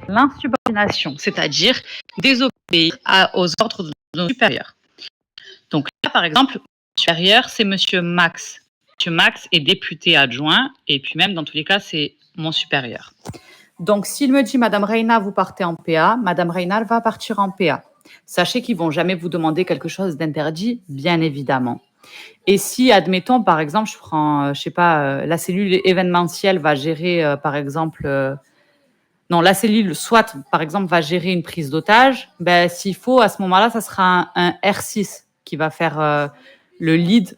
l'insubordination, c'est-à-dire désobéir aux ordres de nos supérieurs. Donc là, par exemple, mon supérieur, c'est Monsieur Max. Monsieur Max est député adjoint et puis même, dans tous les cas, c'est mon supérieur. Donc, s'il me dit, Madame Reina, vous partez en PA, Madame Reina va partir en PA. Sachez qu'ils vont jamais vous demander quelque chose d'interdit, bien évidemment. Et si, admettons, par exemple, je prends, je sais pas, la cellule événementielle va gérer, par exemple, non, la cellule, soit, par exemple, va gérer une prise d'otage, ben, s'il faut, à ce moment-là, ça sera un R6 qui va faire le lead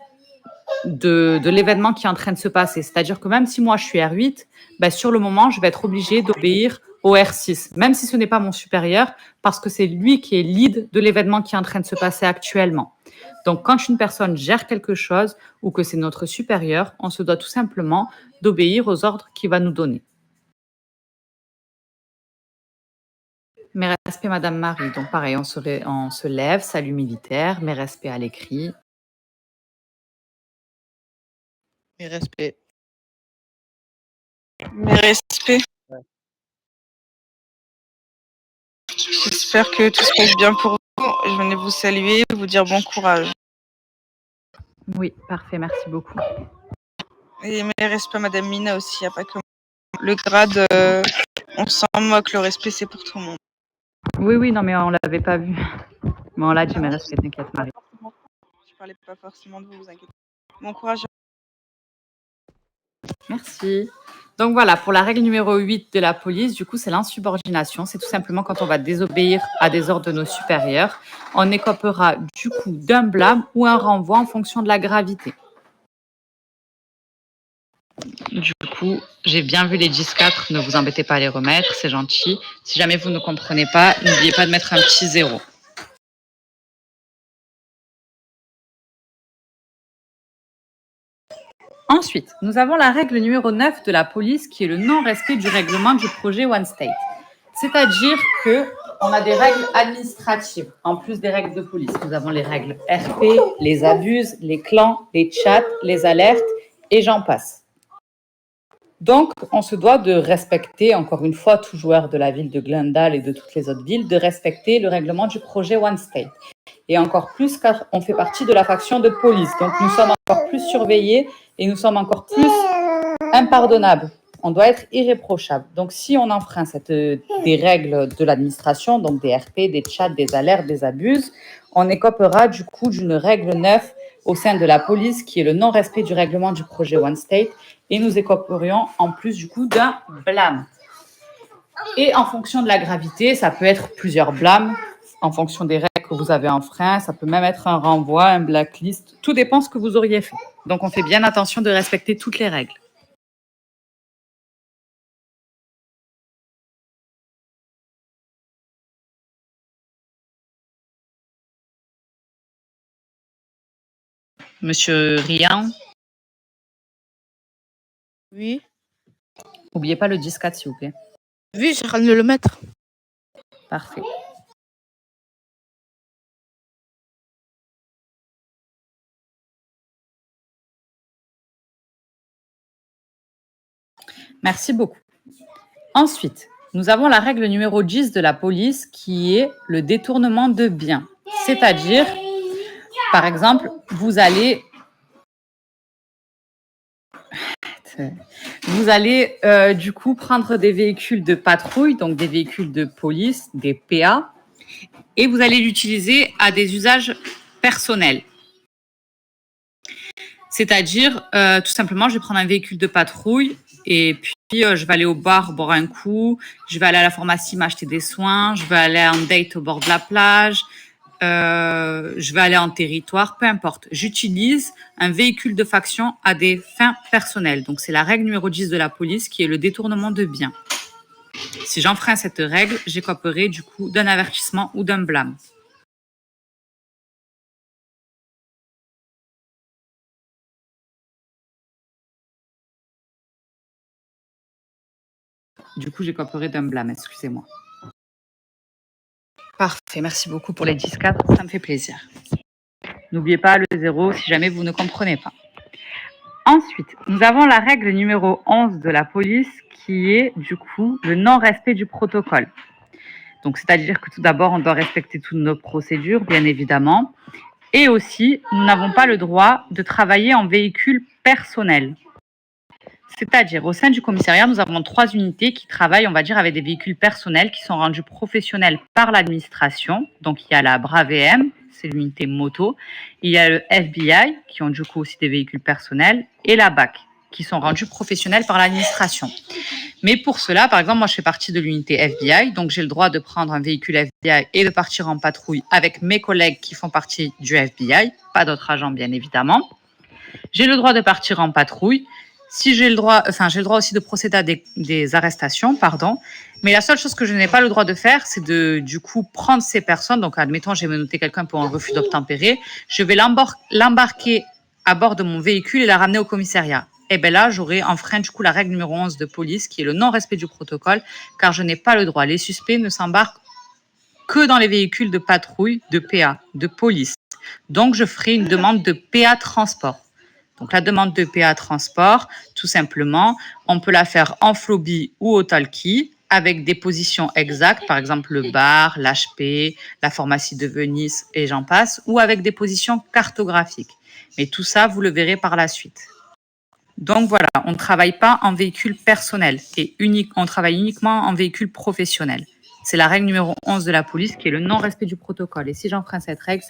de l'événement qui est en train de se passer. C'est-à-dire que même si moi, je suis R8, ben, sur le moment, je vais être obligée d'obéir au R6, même si ce n'est pas mon supérieur, parce que c'est lui qui est lead de l'événement qui est en train de se passer actuellement. Donc, quand une personne gère quelque chose ou que c'est notre supérieur, on se doit tout simplement d'obéir aux ordres qu'il va nous donner. Mes respects, Madame Marie. Donc, pareil, on se lève, salut militaire, mes respects à l'écrit. Mes respects. Mes respects. J'espère que tout se passe bien pour vous. Je venais vous saluer, vous dire bon courage. Oui, parfait, merci beaucoup. Et mes respects, Madame Mina aussi, il n'y a pas que le grade, on s'en moque, le respect c'est pour tout le monde. Oui, oui, non, mais on l'avait pas vu. Mais on l'a dit, mes respects, t'inquiète, Marie. Je parlais pas forcément de vous inquiétez. Bon courage. Merci. Donc voilà, pour la règle numéro 8 de la police, du coup, c'est l'insubordination. C'est tout simplement quand on va désobéir à des ordres de nos supérieurs. On écopera du coup d'un blâme ou un renvoi en fonction de la gravité. Du coup, j'ai bien vu les 10-4, ne vous embêtez pas à les remettre, c'est gentil. Si jamais vous ne comprenez pas, n'oubliez pas de mettre un petit 0. Ensuite, nous avons la règle numéro 9 de la police qui est le non-respect du règlement du projet One State. C'est-à-dire qu'on a des règles administratives en plus des règles de police. Nous avons les règles RP, les abuses, les clans, les chats, les alertes et j'en passe. Donc, on se doit de respecter, encore une fois, tout joueur de la ville de Glendale et de toutes les autres villes, de respecter le règlement du projet One State. Et encore plus car on fait partie de la faction de police. Donc, nous sommes encore plus surveillés et nous sommes encore plus impardonnables. On doit être irréprochable. Donc, si on enfreint des règles de l'administration, donc des RP, des chats, des alertes, des abuses, on écopera du coup d'une règle 9 au sein de la police qui est le non-respect du règlement du projet One State et nous écoperions en plus du coup d'un blâme. Et en fonction de la gravité, ça peut être plusieurs blâmes en fonction des règles que vous avez enfreint, ça peut même être un renvoi, un blacklist, tout dépend de ce que vous auriez fait. Donc on fait bien attention de respecter toutes les règles. Monsieur Rian. Oui. N'oubliez pas le 10-4, s'il vous plaît. Oui, j'ai de le mettre. Parfait. Merci beaucoup. Ensuite, nous avons la règle numéro 10 de la police qui est le détournement de biens. C'est-à-dire, par exemple, vous allez du coup prendre des véhicules de patrouille, donc des véhicules de police, des PA, et vous allez l'utiliser à des usages personnels. C'est-à-dire, tout simplement, je vais prendre un véhicule de patrouille et puis je vais aller au bar boire un coup, je vais aller à la pharmacie m'acheter des soins, je vais aller en date au bord de la plage, je vais aller en territoire, peu importe. J'utilise un véhicule de faction à des fins personnelles. Donc, c'est la règle numéro 10 de la police qui est le détournement de biens. Si j'enfreins cette règle, j'écoperai du coup d'un avertissement ou d'un blâme. Du coup, j'écoperai d'un blâme, excusez-moi. Parfait, merci beaucoup pour les 10-4, ça me fait plaisir. N'oubliez pas le 0 si jamais vous ne comprenez pas. Ensuite, nous avons la règle numéro 11 de la police qui est du coup le non-respect du protocole. Donc, c'est-à-dire que tout d'abord, on doit respecter toutes nos procédures, bien évidemment. Et aussi, nous n'avons pas le droit de travailler en véhicule personnel. C'est-à-dire, au sein du commissariat, nous avons 3 unités qui travaillent, on va dire, avec des véhicules personnels qui sont rendus professionnels par l'administration. Donc, il y a la BRAVM, c'est l'unité moto. Il y a le FBI, qui ont du coup aussi des véhicules personnels, et la BAC, qui sont rendus professionnels par l'administration. Mais pour cela, par exemple, moi, je fais partie de l'unité FBI, donc j'ai le droit de prendre un véhicule FBI et de partir en patrouille avec mes collègues qui font partie du FBI, pas d'autres agents, bien évidemment. J'ai le droit de partir en patrouille. Si j'ai le droit, j'ai le droit aussi de procéder à des arrestations, pardon. Mais la seule chose que je n'ai pas le droit de faire, c'est de, du coup, prendre ces personnes. Donc, admettons, j'ai menotté quelqu'un pour un refus d'obtempérer. Je vais l'embarquer à bord de mon véhicule et la ramener au commissariat. Et bien là, j'aurai enfreint du coup la règle numéro 11 de police, qui est le non-respect du protocole, car je n'ai pas le droit. Les suspects ne s'embarquent que dans les véhicules de patrouille, de PA, de police. Donc, je ferai une demande de PA transport. Donc, la demande de PA transport, tout simplement, on peut la faire en Floby ou au Talkie avec des positions exactes, par exemple le bar, l'HP, la pharmacie de Venise et j'en passe, ou avec des positions cartographiques. Mais tout ça, vous le verrez par la suite. Donc voilà, on ne travaille pas en véhicule personnel et on travaille uniquement en véhicule professionnel. C'est la règle numéro 11 de la police qui est le non-respect du protocole. Et si j'enfreins cette règle,